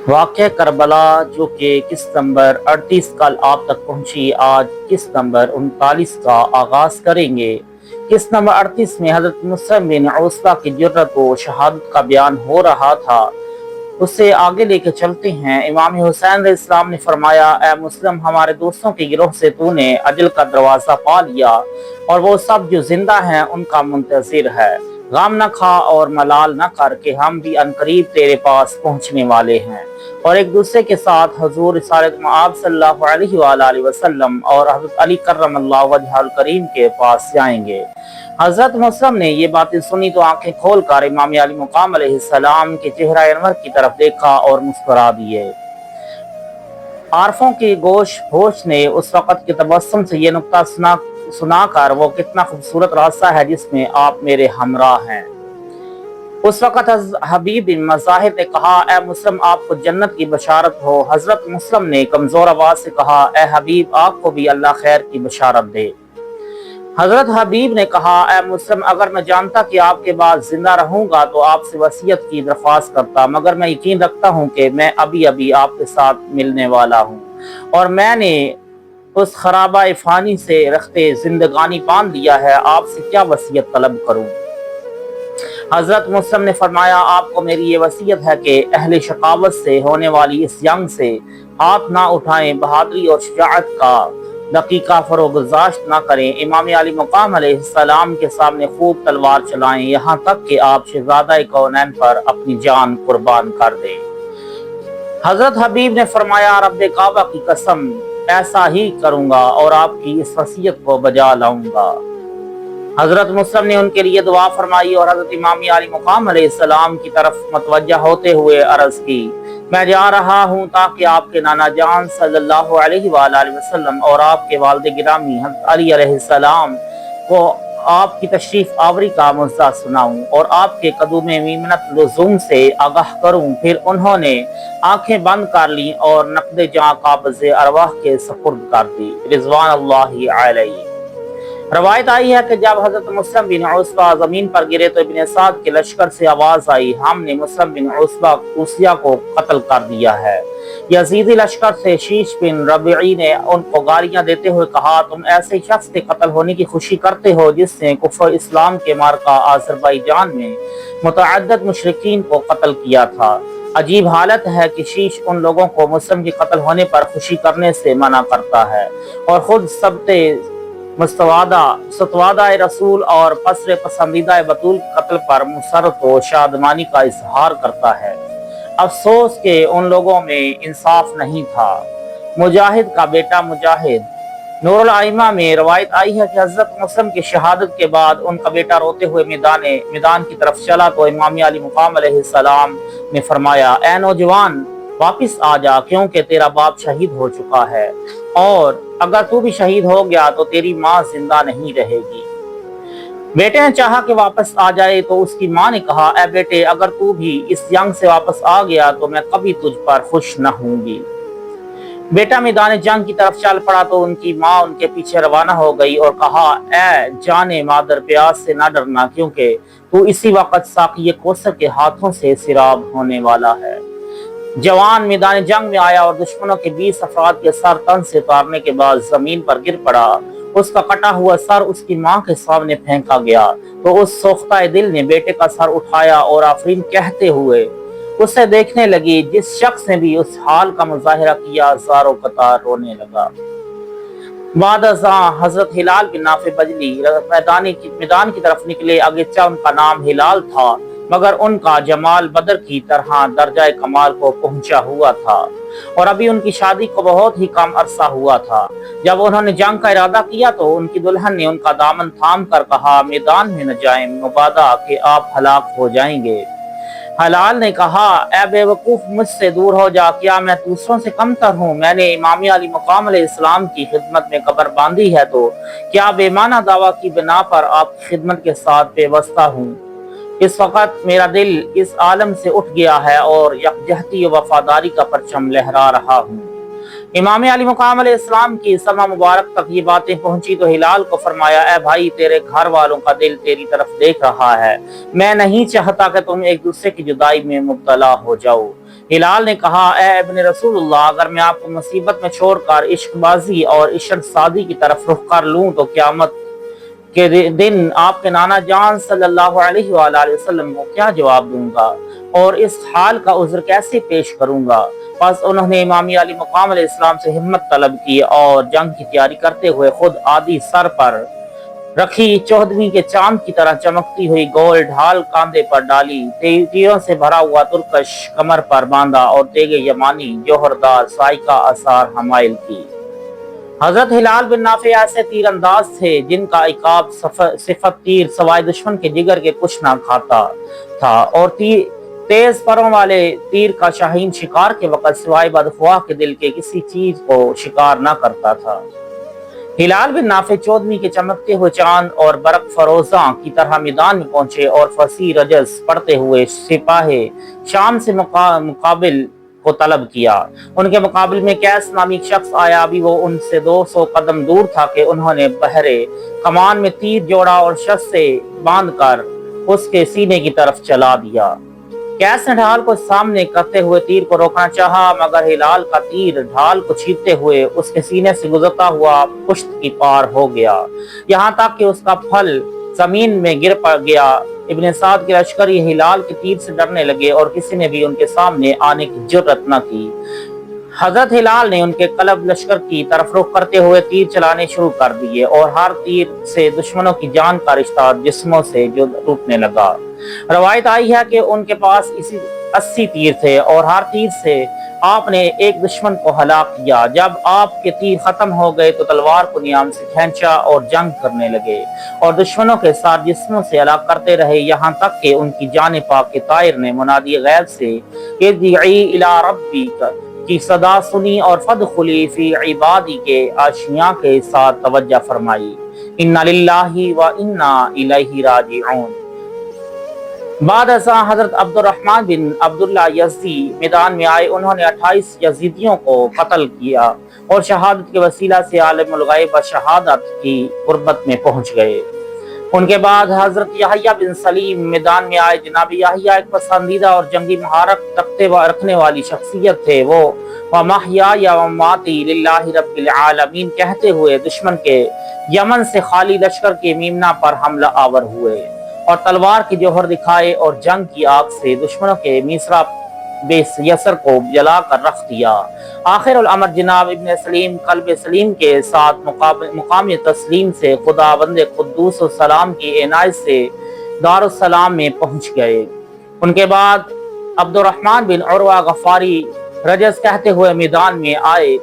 واقعہ کربلا جو کہ قسط نمبر 38 کل آپ تک پہنچی، آج قسط نمبر 39 کا آغاز کریں گے۔ قسط نمبر 38 میں حضرت مسلم بن عوصبہ کی جرأت و شہادت کا بیان ہو رہا تھا۔ اسے آگے لے کے چلتے ہیں۔ امام حسین علیہ السلام نے فرمایا، اے مسلم، ہمارے دوستوں کے گروہ سے تو نے اجل کا دروازہ پا لیا، اور وہ سب جو زندہ ہیں ان کا منتظر ہے۔ غم نہ کھا اور ملال نہ کر کہ ہم بھی عنقریب تیرے پاس پہنچنے والے ہیں، اور ایک دوسرے کے ساتھ حضور رسالت مآب صلی اللہ علیہ وآلہ وسلم اور حضرت علی کرم اللہ وجہہ الکریم کے پاس جائیں گے۔ حضرت مسلم نے یہ باتیں سنی تو آنکھیں کھول کر امام علی مقام علیہ السلام کے چہرہ انور کی طرف دیکھا اور مسکرا دیے۔ عارفوں کی گوش پوش نے اس وقت کے تبسم سے یہ نکتہ سنا کر، وہ کتنا خوبصورت راستہ ہے جس میں آپ میرے ہمراہ ہیں۔ اس وقت حبیب بن مظاہر نے کہا، اے مسلم، آپ کو جنت کی بشارت ہو۔ حضرت مسلم نے کمزور آواز سے کہا، اے حبیب، آپ کو بھی اللہ خیر کی بشارت دے۔ حضرت حبیب نے کہا، اے مسلم، اگر میں جانتا کہ آپ کے بعد زندہ رہوں گا تو آپ سے وصیت کی درخواست کرتا، مگر میں یقین رکھتا ہوں کہ میں ابھی آپ کے ساتھ ملنے والا ہوں، اور میں نے اس خرابہ فانی سے رخت زندگانی باندھ لیا ہے، آپ سے کیا وصیت طلب کروں؟ حضرت مسلم نے فرمایا، آپ کو میری یہ وصیت ہے کہ اہل شقاوت سے ہونے والی اس جنگ سے ہاتھ نہ اٹھائیں، بہادری اور شجاعت کا دقیقہ فروگزاشت نہ کریں، امام علی مقام علیہ السلام کے سامنے خوب تلوار چلائیں، یہاں تک کہ آپ شہزادہ کونین پر اپنی جان قربان کر دیں۔ حضرت حبیب نے فرمایا، رب کعبہ کی قسم، ایسا ہی کروں گا اور آپ کی اس وصیت کو بجا لاؤں گا۔ حضرت مسلم نے ان کے لیے دعا فرمائی اور حضرت امام علی مقام علیہ السلام کی طرف متوجہ ہوتے ہوئے عرض کی، میں جا رہا ہوں تاکہ آپ کے نانا جان صلی اللہ علیہ وآلہ وسلم اور آپ کے والد گرامی حضرت علی علیہ السلام کو آپ کی تشریف آوری کا مزہ سناؤں اور آپ کے قدوم میمنت لزوم سے آگاہ کروں۔ پھر انہوں نے آنکھیں بند کر لیں اور نقد جاں قابض ارواح کے سپرد کر دی، رضوان اللہ علیہ۔ روایت آئی ہے کہ جب حضرت مسلم بن عوصبہ زمین پر گرے تو ابن سعد کے لشکر سے آواز آئی، ہم نے مسلم بن عوصبہ کوسیہ کو قتل کر دیا ہے۔ یزیدی لشکر سے شیش بن ربعی نے ان کو گالیاں دیتے ہوئے کہا، تم ایسے شخص کے قتل ہونے کی خوشی کرتے ہو جس نے کفر اسلام کے مارکہ آذربائیجان میں متعدد مشرکین کو قتل کیا تھا۔ عجیب حالت ہے کہ شیش ان لوگوں کو مسلم کے قتل ہونے پر خوشی کرنے سے منع کرتا ہے، اور خود سبت ستوادہ رسول اور پسر پسندیدہ بطول کے قتل پر مسرت و شادمانی کا اظہار کرتا ہے۔ افسوس کہ ان لوگوں میں انصاف نہیں تھا۔ مجاہد کا بیٹا مجاہد۔ نور الائمہ میں روایت آئی ہے کہ حضرت مسلم کی شہادت کے بعد ان کا بیٹا روتے ہوئے میدان کی طرف چلا تو امام علی مقام علیہ السلام نے فرمایا، اے نوجوان، واپس آ جا، کیونکہ تیرا باپ شہید ہو چکا ہے، اور اگر تو بھی شہید ہو گیا تو تیری ماں زندہ نہیں رہے گی۔ بیٹے نے چاہا کہ واپس آ جائے تو اس کی ماں نے کہا، اے بیٹے، اگر تو بھی اس جنگ سے واپس آ گیا تو میں کبھی تجھ پر خوش نہ ہوں گی۔ بیٹا میدان جنگ کی طرف چل پڑا تو ان کی ماں ان کے پیچھے روانہ ہو گئی اور کہا، اے جانے مادر، پیاس سے نہ ڈرنا، کیونکہ تو اسی وقت ساقی کوثر کے ہاتھوں سے سیراب ہونے والا ہے۔ جوان میدان جنگ میں آیا اور دشمنوں کے 20 افراد کے سر تن سے اتارنے کے بعد زمین پر گر پڑا۔ اس کا کٹا ہوا سر اس کی ماں کے سامنے پھینکا گیا تو اس سوختہ دل نے بیٹے کا سر اٹھایا اور آفرین کہتے ہوئے اسے دیکھنے لگی۔ جس شخص نے بھی اس حال کا مظاہرہ کیا زار و قطار رونے لگا۔ بعد ازاں حضرت ہلال بن نافع بجلی میدان کی طرف نکلے، اگرچہ ان کا نام ہلال تھا مگر ان کا جمال بدر کی طرح درجہ کمال کو پہنچا ہوا تھا، اور ابھی ان کی شادی کو بہت ہی کم عرصہ ہوا تھا۔ جب انہوں نے جنگ کا ارادہ کیا تو ان کی دلہن نے ان کا دامن تھام کر کہا، میدان میں نہ جائیں، مبادا کہ آپ ہلاک ہو جائیں گے۔ ہلال نے کہا، اے بے وقوف، مجھ سے دور ہو جا، کیا میں دوسروں سے کمتر ہوں؟ میں نے امام علی مقام علیہ السلام کی خدمت میں قبر باندھی ہے تو کیا بے معنی دعویٰ کی بنا پر آپ کی خدمت کے ساتھ پیوستہ ہوں؟ اس وقت میرا دل اس عالم سے اٹھ گیا ہے اور یکجہتی و وفاداری کا پرچم لہرا رہا ہوں۔ इमाम अली मकाम अलैहिस्सलाम की समा मुबारक तक ये बातें पहुंची तो हिलाल को फरमाया, ए भाई, तेरे घर वालों का दिल तेरी तरफ देख रहा है, मैं नहीं चाहता कि तुम एक दूसरे की जुदाई में मुब्तला हो जाओ। हिलाल ने कहा, ए इब्न रसूलुल्लाह, अगर मैं आपको मुसीबत में छोड़कर इश्कबाजी और इश्क शादी की तरफ रुख कर लूं तो क़यामत के दिन आपके नाना जान सल्लल्लाहु अलैहि वसल्लम को क्या जवाब दूंगा और इस हाल का उज़्र कैसे पेश करूंगा। बस उन्होंने इमाम अली मकाम अलैहिस्सलाम से हिम्मत तलब की और जंग की तैयारी करते हुए खुद आदि सर पर रखी 14वीं के चांद की तरह चमकती हुई गोल ढाल कांधे पर डाली, तीरों से भरा हुआ तुर्कश कमर पर बांधा और तेगे यमानी जोहरदार साइका आसार हमाइल की। हजरत हिलाल बिन नाफे ऐसे तीरंदाज थे जिनका इकाब सिफत तीर सवाए दुश्मन के जिगर के कुछ ना खाता था और तेज परों वाले तीर का शाहीन शिकार के वक्त सिवाय बदख्वाह के दिल के किसी चीज को शिकार ना करता था। हिलाल बिन नाफे 14वीं के चमकते हुए चांद और बरक फरोजा की तरह मैदान में पहुंचे और फसी रजस पढ़ते हुए सिपाही शाम से मुकाबिल को तलब किया। उनके मुकाबले में कैस नामी शख्स आया, अभी वो उनसे 200 कदम दूर था कि उन्होंने बहरे कमान में तीर जोड़ा और शस्त्र से बांधकर उसके सीने की तरफ चला दिया। कैस ने ढाल को सामने करते हुए तीर को रोकना चाहा, मगर हिलाल का तीर ढाल को छीनते हुए उसके सीने से गुजरता हुआ पुश्त की पार हो गया, यहाँ तक कि उसका फल जमीन में गिर पड़ गया। इब्न साद के लश्कर हिलाल के तीर से डरने लगे और किसी ने भी उनके सामने आने की जुर्रत न की। हजरत हिलाल ने उनके कलब लश्कर की तरफ रुख करते हुए तीर चलाने शुरू कर दिए और हर तीर से दुश्मनों की जान का रिश्ता जिस्मों से जो टूटने लगा। रवायत आई है कि उनके पास इसी 80 तीर थे और हर तीर से आपने एक दुश्मन को हलाक किया। जब आपके तीर खत्म हो गए तो तलवार को नियाम से खींचा और जंग करने लगे और दुश्मनों के साथ जिस्मों से हलाक करते रहे, यहाँ तक कि उनकी जान पाक के तायर ने मुनादी गैब से इरजिई इला रब्बिक की सदा सुनी और फदखुली फी इबादी के आशिया के साथ तवज्जो फरमाई। इन्ना लिल्लाहि व इन्ना इलैहि राजिऊन। बाद असा हजरत अब्दुर्रहमान बिन अब्दुल्ला यज़दी मैदान में आए। उन्होंने 28 यजीदियों को कत्ल किया और शहादत के वसीला से आलमुल गैब शहादत की कुर्बत में पहुंच गए। उनके बाद हजरत यहया बिन सलीम मैदान में आए। जनाब यहया एक पसंदीदा और जंगी महारत रखने वाली शख्सियत थे। वो वमहया व ममाती लिल्लाहि रब्बिल आलमीन कहते हुए दुश्मन के यमन से खाली लश्कर के मीमना पर हमला आवर हुए और तलवार की जोहर दिखाए और जंग की आग से दुश्मनों के मिसरा बेसर को जलाकर रख दिया। आखिर अमर जनाब इब्न सलीम कल्ब सलीम के साथ मुकाम तस्लीम से खुदा बंदे कुद्दूस सलाम की इनायत से दारुस्सलाम में पहुंच गए। उनके बाद अब्दुर्रहमान बिन उरवा गफारी रजस कहते हुए मैदान में आए।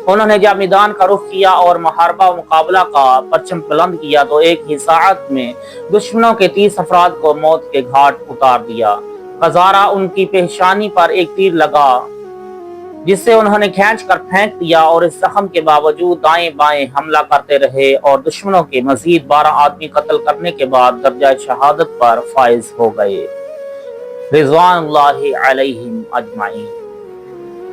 उन्होंने जब मैदान का रुख किया और मुहारबा मुकाबला का परचम बुलंद किया तो एक ही साअत में दुश्मनों के 30 अफराद को मौत के घाट उतार दिया। कजारा उनकी पेशानी पर एक तीर लगा जिससे उन्होंने खींच कर फेंक दिया और इस जख्म के बावजूद दाएं बाएं हमला करते रहे और दुश्मनों के मजीद 12 आदमी कत्ल करने के बाद दर्जा शहादत पर फाइज हो गए, रिज़वानुल्लाहि अलैहिम अजमाइन।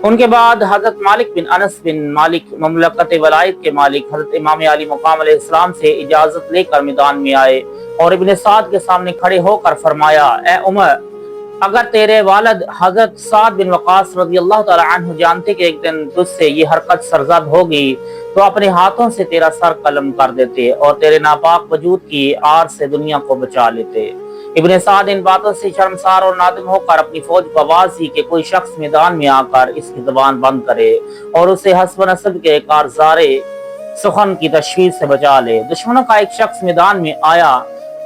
उनके बाद हजरत मालिक बिन अनस बिन मालिक ममलकत वलायत के मालिक हजरत इमाम अली मकाम अलैहिस्सलाम से इजाजत लेकर मैदान में आए और इब्न साद के सामने खड़े होकर फरमाया, ए उमर, अगर तेरे वालिद हजरत साद बिन वकास रज़ियल्लाहु तआला अन्हु जानते कि एक दिन तुझसे ये हरकत सरजद होगी तो अपने हाथों से तेरा सर कलम कर देते और तेरे नापाक वजूद की आर से दुनिया को बचा लेते। इब्न साद इन बातों से शर्मसार और नादिम होकर अपनी फौज को आवाज दी कि कोई शख्स मैदान में आकर इसकी जुबान बंद करे और उसे हस्ब नस्ब के कारजारे सुखन की तशवीश से बचा ले। दुश्मनों का एक शख्स मैदान में आया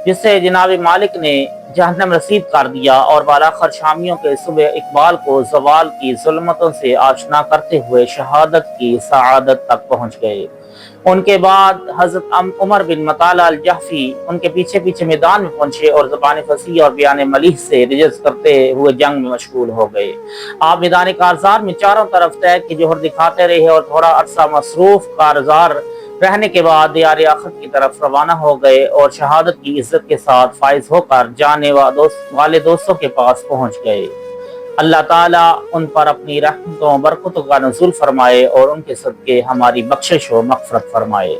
जिससे जनाब मालिक ने जहन्नम रसीद कर दिया और बालाखर शामियों के सुबह इकबाल को जवाल की जुल्मतों से आशना करते हुए शहादत की सआदत तक पहुंच गए। उनके बाद हजरत उमर बिन मताला अल जहफी उनके पीछे पीछे मैदान में पहुंचे और ज़बान फसी और बयान मलीह से रिजस करते हुए जंग में मशगूल हो गए। आप मैदान कारजार में चारों तरफ तय की जोहर दिखाते रहे और थोड़ा अरसा मसरूफ कारजार रहने के बाद दियार आखिरत की तरफ रवाना हो गए और शहादत की इज्जत के साथ फाइज होकर जाने वाले दोस्तों के पास पहुंच गए। اللہ تعالیٰ ان پر اپنی رحمتوں و برکتوں کا نزول فرمائے اور ان کے صدقے ہماری بخشش و مغفرت فرمائے۔